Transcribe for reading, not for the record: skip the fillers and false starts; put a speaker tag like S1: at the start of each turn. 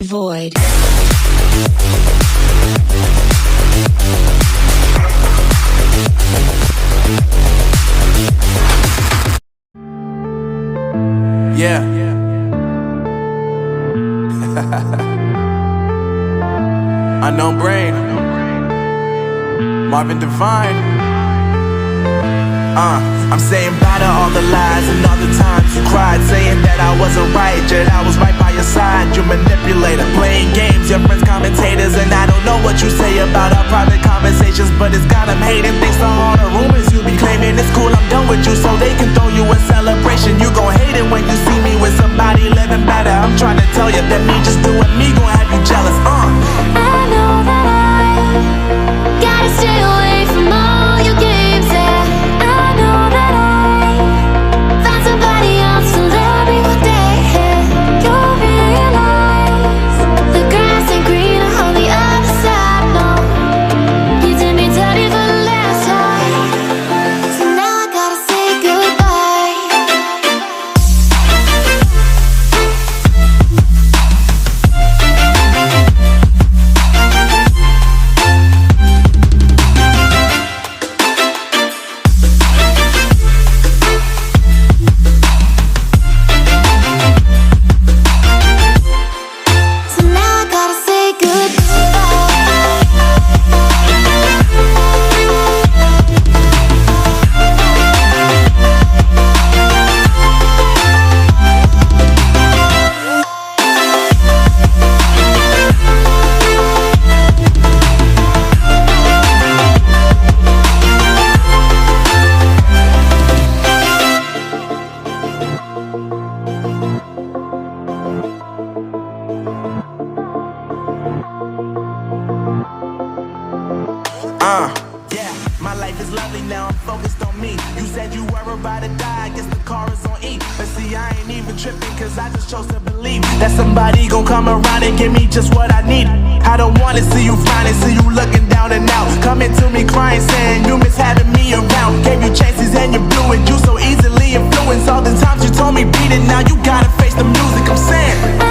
S1: Void.
S2: Yeah. Unknown Brain, Marvin Devine. I'm saying bye to all the lies and all the times you cried, saying that I wasn't right, yet I was right by your side. You manipulator, playing games, your friends commentators, and I don't know what you say about our private conversations, but it's got them hating. Thanks to all the rumors you be claiming. It's cool, I'm done with you, so they can throw you a celebration. You gon' hate it when you see me with somebody living better. I'm trying to tell you that me just doing me gon' have you jealous.
S3: I know that I gotta stay away from all your games, yeah. I know that I found somebody else to love me one day, yeah. You'll realize the grass ain't greener on the other side, no. You did me dirty for the last time, so now I gotta say goodbye. So now I gotta say
S2: Yeah, my life is lovely now, I'm focused on me. You said you were about to die, I guess the car is on E. But see, I ain't even tripping, cause I just chose to believe that somebody gon' come around and give me just what I need. I don't wanna see you frowning, see you looking down and out, coming to me crying, saying you miss having me around. Gave you chances and you blew it, you so easily influenced. All the times you told me beat it, now you gotta face the music. I'm saying